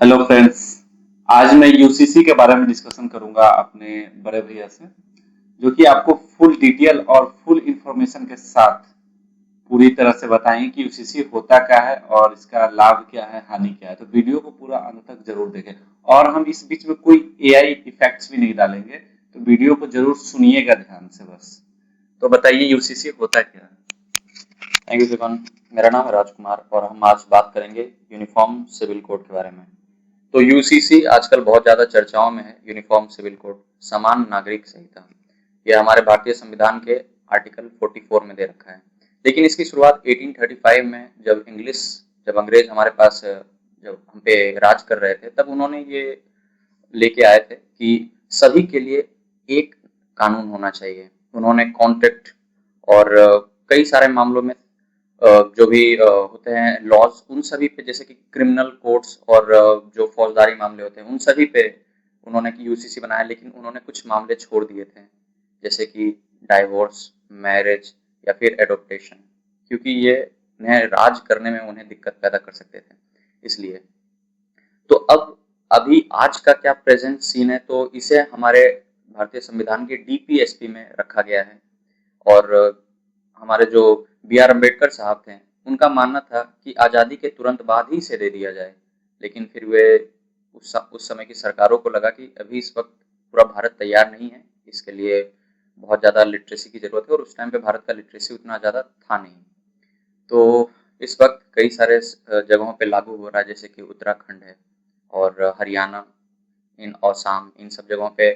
Hello friends. आज मैं UCC के बारे में डिस्कशन करूंगा अपने बड़े भैया से, जो कि आपको फुल डिटेल और फुल इंफॉर्मेशन के साथ पूरी तरह से बताएंगे कि यूसीसी होता क्या है और इसका लाभ क्या है, हानि क्या है। तो वीडियो को पूरा अंत तक जरूर देखें। और हम इस बीच में कोई एआई इफेक्ट्स भी नहीं डालेंगे, तो वीडियो को जरूर सुनिएगा ध्यान से बस। तो बताइए यूसीसी होता क्या है। Thank you Shivan. मेरा नाम है राजकुमार और हम आज बात करेंगे यूनिफॉर्म सिविल कोड के बारे में। तो यूसीसी आजकल बहुत ज़्यादा चर्चाओं में है। यूनिफॉर्म सिविल कोड, समान नागरिक संहिता, यह हमारे भारतीय संविधान के आर्टिकल 44 में दे रखा है। लेकिन इसकी शुरुआत 1835 में जब अंग्रेज हमारे पास जब हम पे राज कर रहे थे, तब उन्होंने ये लेके आए थे कि सभी के लिए एक कानून होना चाहिए। उन्होंने कॉन्ट्रैक्ट और कई सारे मामलों में जो भी होते हैं लॉज, उन सभी पे, जैसे कि क्रिमिनल कोर्ट्स और जो फौजदारी मामले होते हैं, उन सभी पे उन्होंने यूसीसी बनाया। लेकिन उन्होंने कुछ मामले छोड़ दिए थे, जैसे कि डाइवोर्स, मैरिज या फिर एडॉप्टेशन, क्योंकि ये उन्हें राज करने में उन्हें दिक्कत पैदा कर सकते थे। इसलिए तो अब अभी आज का क्या प्रेजेंट सीन है, तो इसे हमारे भारतीय संविधान के डीपीएसपी में रखा गया है। और हमारे जो बी आर अम्बेडकर साहब थे, उनका मानना था कि आज़ादी के तुरंत बाद ही इसे दे दिया जाए। लेकिन फिर वे उस समय की सरकारों को लगा कि अभी इस वक्त पूरा भारत तैयार नहीं है, इसके लिए बहुत ज़्यादा लिटरेसी की ज़रूरत है, और उस टाइम पे भारत का लिटरेसी उतना ज़्यादा था नहीं। तो इस वक्त कई सारे जगहों पे लागू हो रहा है, जैसे कि उत्तराखंड है और हरियाणा, इन असम, इन सब जगहों पे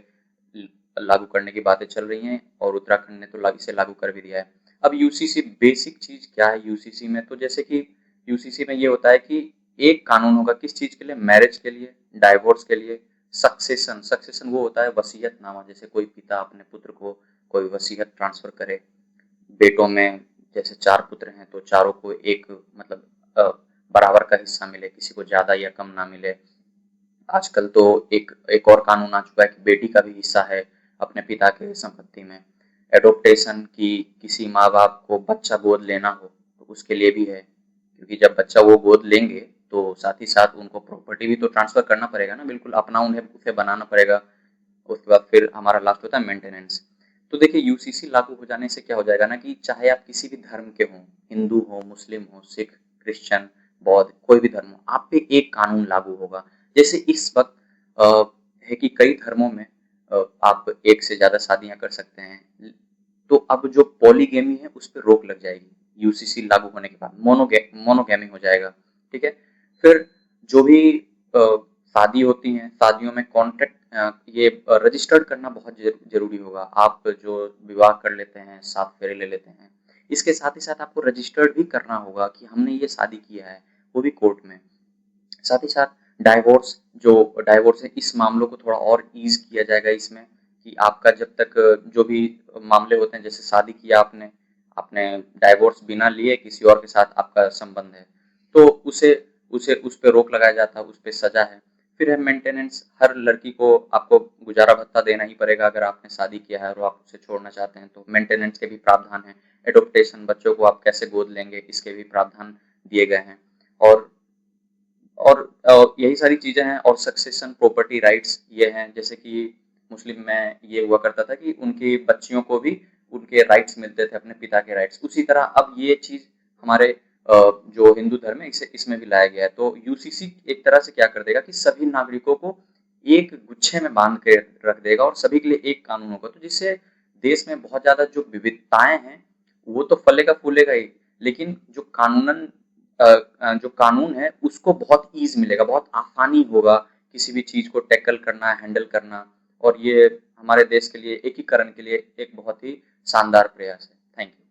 लागू करने की बातें चल रही हैं, और उत्तराखंड ने तो इसे लागू कर भी दिया है। अब यूसीसी बेसिक चीज क्या है यूसीसी में, तो जैसे कि यूसीसी में ये होता है कि एक कानून होगा किस चीज के लिए, मैरिज के लिए, डाइवोर्स के लिए, सक्सेशन। सक्सेशन वो होता है वसीयतनामा, जैसे कोई पिता अपने पुत्र को कोई वसीयत ट्रांसफर करे। बेटों में जैसे 4 पुत्र हैं तो चारों को एक, मतलब बराबर का हिस्सा मिले, किसी को ज्यादा या कम ना मिले। आजकल तो एक एक और कानून आ चुका है कि बेटी का भी हिस्सा है अपने पिता के संपत्ति में। एडॉप्टेशन की, किसी माँ बाप को बच्चा गोद लेना हो तो उसके लिए भी है, क्योंकि जब बच्चा वो गोद लेंगे तो साथ ही साथ उनको प्रॉपर्टी भी तो ट्रांसफर करना पड़ेगा ना, बिल्कुल अपना उन्हें उसे बनाना पड़ेगा। उसके बाद फिर हमारा लास्ट होता है मेंटेनेंस। तो देखिए यूसीसी लागू हो जाने से क्या हो जाएगा ना, कि चाहे आप किसी भी धर्म के हों, हिंदू हो, मुस्लिम हो, सिख, क्रिश्चियन, बौद्ध, कोई भी धर्म हो, आप पे एक कानून लागू होगा। जैसे इस वक्त है कि कई धर्मों में आप एक से ज्यादा शादियां कर सकते हैं, तो अब जो पॉलीगेमी है उस पर रोक लग जाएगी यूसीसी लागू होने के बाद। मोनोगेमी हो जाएगा। ठीक है। फिर जो भी शादी होती हैं, शादियों में कॉन्ट्रैक्ट, ये रजिस्टर्ड करना बहुत जरूरी होगा। आप जो विवाह कर लेते हैं, 7 फेरे ले लेते हैं, इसके साथ ही साथ आपको रजिस्टर्ड भी करना होगा कि हमने ये शादी किया है, वो भी कोर्ट में। साथ ही साथ डाइवोर्स, जो डाइवोर्स है, इस मामलों को थोड़ा और ईज किया जाएगा इसमें, कि आपका जब तक जो भी मामले होते हैं, जैसे शादी किया आपने, आपने डाइवोर्स बिना लिए किसी और के साथ आपका संबंध है, तो उसे उसे उस पर रोक लगाया जाता है, उस पर सजा है। फिर है मेंटेनेंस। हर लड़की को आपको गुजारा भत्ता देना ही पड़ेगा अगर आपने शादी किया है और आप उसे छोड़ना चाहते हैं, तो मेंटेनेंस के भी प्रावधान है। एडॉप्टेशन, बच्चों को आप कैसे गोद लेंगे, इसके भी प्रावधान दिए गए हैं। और यही सारी चीजें हैं। और सक्सेशन, प्रॉपर्टी राइट्स ये हैं, जैसे कि मुस्लिम में ये हुआ करता था कि उनकी बच्चियों को भी उनके राइट्स मिलते थे, अपने पिता के राइट्स। उसी तरह अब ये चीज हमारे जो हिंदू धर्म है, इसे इसमें भी लाया गया है। तो यूसीसी एक तरह से क्या कर देगा कि सभी नागरिकों को एक गुच्छे में बांध के रख देगा और सभी के लिए एक कानून होगा, तो जिससे देश में बहुत ज्यादा जो विविधताएं हैं वो तो फलेगा फूलेगा ही, लेकिन जो कानून है उसको बहुत ईज मिलेगा, बहुत आसानी होगा किसी भी चीज को टैकल करना, हैंडल करना। और ये हमारे देश के लिए, एकीकरण के लिए एक बहुत ही शानदार प्रयास है। Thank you.